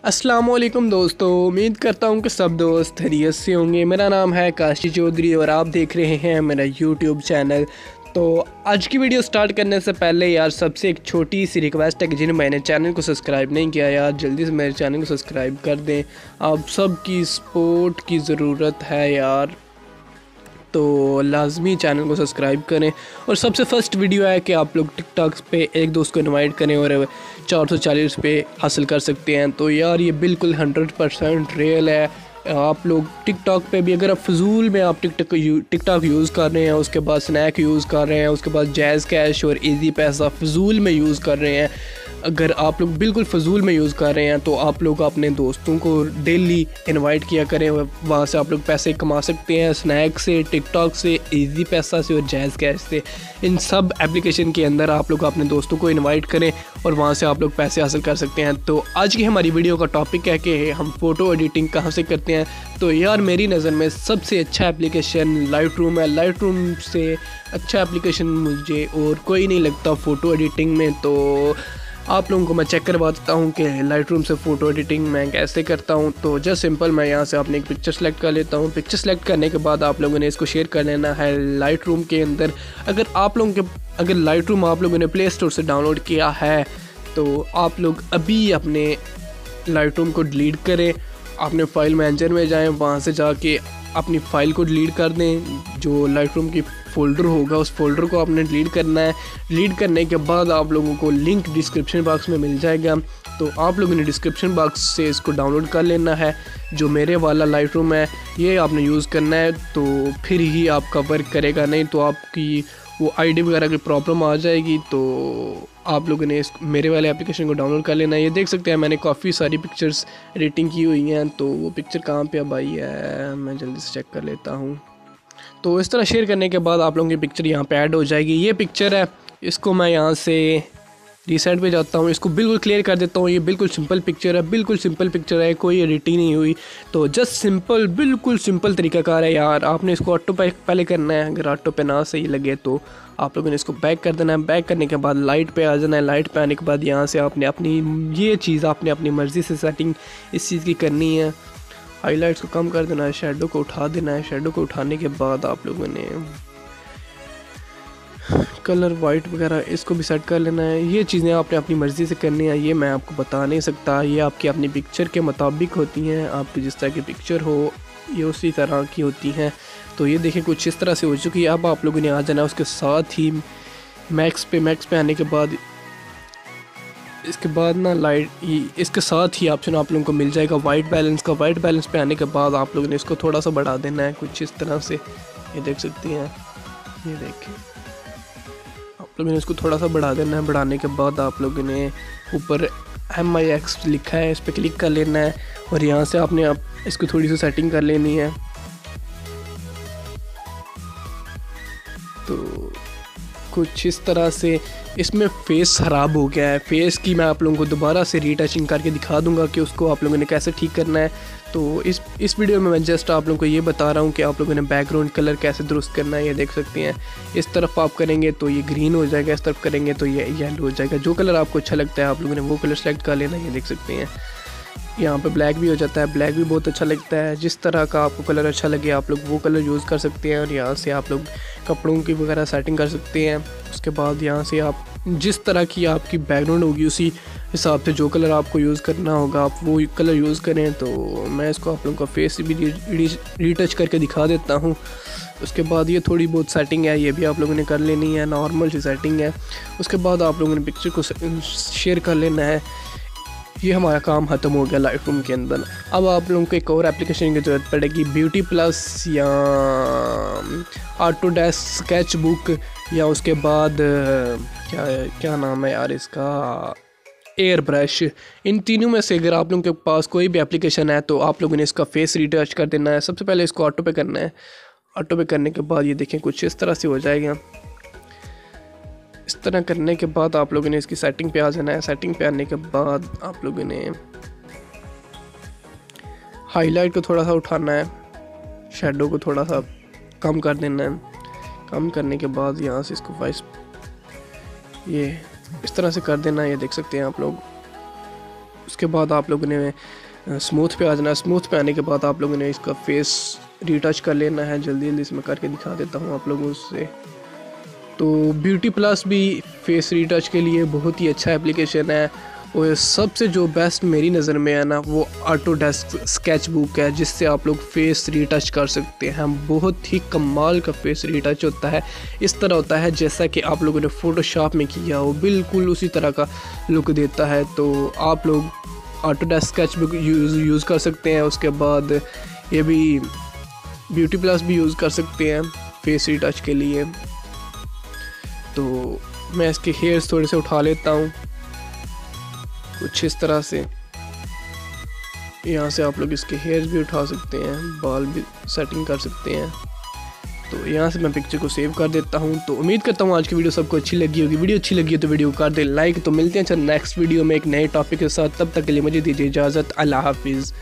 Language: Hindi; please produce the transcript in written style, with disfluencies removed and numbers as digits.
अस्सलामुअलैकुम दोस्तों, उम्मीद करता हूँ कि सब दोस्त खैरियत से होंगे। मेरा नाम है काशी चौधरी और आप देख रहे हैं मेरा यूट्यूब चैनल। तो आज की वीडियो स्टार्ट करने से पहले यार सबसे एक छोटी सी रिक्वेस्ट है कि जिन्हें मैंने चैनल को सब्सक्राइब नहीं किया यार जल्दी से मेरे चैनल को सब्सक्राइब कर दें। आप सब की सपोर्ट की ज़रूरत है यार, तो लाजमी चैनल को सब्सक्राइब करें। और सबसे फर्स्ट वीडियो है कि आप लोग टिकटॉक पे एक दोस्त को इनवाइट करें और 440 रुपये हासिल कर सकते हैं। तो यार ये बिल्कुल 100% रियल है। आप लोग टिकटॉक पे भी अगर आप फजूल में आप टिकटॉक यूज़ कर रहे हैं, उसके बाद स्नैक यूज़ कर रहे हैं, उसके बाद जैज़ कैश और इजी पैसा फजूल में यूज़ कर रहे हैं, अगर आप लोग बिल्कुल फजूल में यूज़ कर रहे हैं तो आप लोग अपने दोस्तों को डेली इनवाइट किया करें। वहाँ से आप लोग पैसे कमा सकते हैं, स्नैक से, टिकटॉक से, इजी पैसा से और जैज़ कैश से। इन सब एप्लीकेशन के अंदर आप लोग अपने दोस्तों को इनवाइट करें और वहाँ से आप लोग पैसे हासिल कर सकते हैं। तो आज की हमारी वीडियो का टॉपिक है कि हम फ़ोटो एडिटिंग कहाँ से करते हैं। तो यार मेरी नज़र में सबसे अच्छा एप्लीकेशन लाइट रूम है। लाइट रूम से अच्छा एप्लीकेशन मुझे और कोई नहीं लगता फ़ोटो एडिटिंग में। तो आप लोगों को मैं चेक करवा देता हूँ कि लाइट रूम से फ़ोटो एडिटिंग मैं कैसे करता हूँ। तो जस्ट सिंपल मैं यहाँ से अपनी एक पिक्चर सेलेक्ट कर लेता हूँ। पिक्चर सेलेक्ट करने के बाद आप लोगों ने इसको शेयर कर लेना है लाइट रूम के अंदर। अगर लाइट रूम आप लोगों ने प्ले स्टोर से डाउनलोड किया है तो आप लोग अभी अपने लाइट रूम को डिलीट करें, अपने फाइल मैनेजर में जाएँ, वहाँ से जाके अपनी फ़ाइल को डिलीट कर दें। जो लाइट रूम की फ़ोल्डर होगा उस फोल्डर को आपने डिलीट करना है। डिलीट करने के बाद आप लोगों को लिंक डिस्क्रिप्शन बॉक्स में मिल जाएगा, तो आप लोगों ने डिस्क्रिप्शन बॉक्स से इसको डाउनलोड कर लेना है। जो मेरे वाला लाइट रूम है ये आपने यूज़ करना है, तो फिर ही आपका वर्क करेगा, नहीं तो आपकी वो आईडी वगैरह की प्रॉब्लम आ जाएगी। तो आप लोगों ने इस मेरे वाले एप्लीकेशन को डाउनलोड कर लेना है। ये देख सकते हैं मैंने काफ़ी सारी पिक्चर्स एडिटिंग की हुई हैं। तो वो पिक्चर कहाँ पे अब आई है, मैं जल्दी से चेक कर लेता हूँ। तो इस तरह शेयर करने के बाद आप लोगों की पिक्चर यहाँ पे ऐड हो जाएगी। ये पिक्चर है, इसको मैं यहाँ से रीसेट पे जाता हूँ, इसको बिल्कुल क्लियर कर देता हूँ। ये बिल्कुल सिंपल पिक्चर है, बिल्कुल सिंपल पिक्चर है, कोई एडिटिंग नहीं हुई। तो जस्ट सिंपल, बिल्कुल सिंपल तरीकाकार है यार। आपने इसको ऑटो पे पहले करना है, अगर ऑटो पे ना सही लगे तो आप लोगों ने इसको बैक कर देना है। बैक करने के बाद लाइट पे आ जाना है। लाइट पे आने के बाद यहाँ से आपने अपनी मर्ज़ी से सेटिंग इस चीज़ की करनी है। हाईलाइट्स को कम कर देना है, शेडो को उठा देना है। शेडो को उठाने के बाद आप लोगों ने कलर वाइट वगैरह इसको भी सेट कर लेना है। ये चीज़ें आपने अपनी मर्ज़ी से करनी है, ये मैं आपको बता नहीं सकता। ये आपकी अपनी पिक्चर के मुताबिक होती हैं, आपकी जिस तरह की पिक्चर हो ये उसी तरह की होती हैं। तो ये देखें कुछ इस तरह से हो चुकी है। अब आप लोगों ने आ जाना उसके साथ ही मैक्स पे आने के बाद इसके बाद ना इसके साथ ही ऑप्शन आप लोगों को मिल जाएगा वाइट बैलेंस का। वाइट बैलेंस पे आने के बाद आप लोगों ने इसको थोड़ा सा बढ़ा देना है कुछ इस तरह से। ये देख सकते हैं, ये देखें आप लोगों ने इसको थोड़ा सा बढ़ा देना है। बढ़ाने के बाद आप लोगों ने ऊपर MIX लिखा है, इस पर क्लिक कर लेना है और यहाँ से आपने इसको थोड़ी सी सेटिंग कर लेनी है। तो कुछ इस तरह से इसमें फेस ख़राब हो गया है। फेस की मैं आप लोगों को दोबारा से रीटचिंग करके दिखा दूंगा कि उसको आप लोगों ने कैसे ठीक करना है। तो इस वीडियो में मैं जस्ट आप लोगों को ये बता रहा हूँ कि आप लोगों ने बैकग्राउंड कलर कैसे दुरुस्त करना है। ये देख सकते हैं, इस तरफ आप करेंगे तो ये ग्रीन हो जाएगा, इस तरफ करेंगे तो ये येलो हो जाएगा। जो कलर आपको अच्छा लगता है आप लोगों ने वो कलर सेलेक्ट कर लेना। ये देख सकते हैं यहाँ पे ब्लैक भी हो जाता है, ब्लैक भी बहुत अच्छा लगता है। जिस तरह का आपको कलर अच्छा लगे आप लोग वो कलर यूज़ कर सकते हैं। और यहाँ से आप लोग कपड़ों की वगैरह सेटिंग कर सकते हैं। उसके बाद यहाँ से आप जिस तरह की आपकी बैकग्राउंड होगी उसी हिसाब से जो कलर आपको यूज़ करना होगा आप वो कलर यूज़ करें। तो मैं इसको आप लोगों का फेस भी रीटच करके दिखा देता हूँ। उसके बाद ये थोड़ी बहुत सेटिंग है, ये भी आप लोगों ने कर लेनी है, नॉर्मल सी सेटिंग है। उसके बाद आप लोगों ने पिक्चर को शेयर कर लेना है। ये हमारा काम ख़त्म हो गया लाइट रूम के अंदर। अब आप लोगों को एक और एप्लीकेशन की ज़रूरत पड़ेगी, ब्यूटी प्लस या ऑटोडेस्क स्केच बुक, या उसके बाद क्या नाम है यार इसका, एयर ब्रश। इन तीनों में से अगर आप लोगों के पास कोई भी एप्लीकेशन है तो आप लोगों ने इसका फेस रीटच कर देना है। सबसे पहले इसको ऑटो पे करना है। ऑटो पे करने के बाद ये देखें कुछ इस तरह से हो जाएगा। इस तरह करने के बाद आप लोगों ने इसकी सेटिंग पे आ जाना है। सेटिंग पे आने के बाद आप लोगों ने हाईलाइट को थोड़ा सा उठाना है, शेडो को थोड़ा सा कम कर देना है। कम करने के बाद यहाँ से इसको वाइस ये इस तरह से कर देना है। ये देख सकते हैं आप लोग। उसके उसके बाद आप लोगों ने स्मूथ पे आ जाना है। स्मूथ पे आने के बाद आप लोगों ने इसका फेस रीटच कर लेना है। जल्दी जल्दी इसमें करके दिखा देता हूँ आप लोगों से। तो ब्यूटी प्लस भी फेस रीटच के लिए बहुत ही अच्छा एप्लीकेशन है, और सबसे जो बेस्ट मेरी नज़र में है ना वो ऑटोडेस्क स्केच बुक है, जिससे आप लोग फेस रीटच कर सकते हैं। बहुत ही कमाल का फेस रीटच होता है, इस तरह होता है जैसा कि आप लोगों ने फ़ोटोशॉप में किया हो, बिल्कुल उसी तरह का लुक देता है। तो आप लोग ऑटोडेस्क स्केच बुक यूज़ कर सकते हैं। उसके बाद ये भी ब्यूटी प्लस भी यूज़ कर सकते हैं फेस रीटच के लिए। तो मैं इसके हेयर्स थोड़े से उठा लेता हूँ कुछ इस तरह से। यहाँ से आप लोग इसके हेयर्स भी उठा सकते हैं, बाल भी सेटिंग कर सकते हैं। तो यहाँ से मैं पिक्चर को सेव कर देता हूँ। तो उम्मीद करता हूँ आज की वीडियो सबको अच्छी लगी होगी। वीडियो अच्छी लगी है तो वीडियो को कर दे लाइक। तो मिलते हैं नेक्स्ट वीडियो में एक नए टॉपिक के साथ, तब तक के लिए मुझे दीजिए इजाज़त। अल्लाह हाफिज़।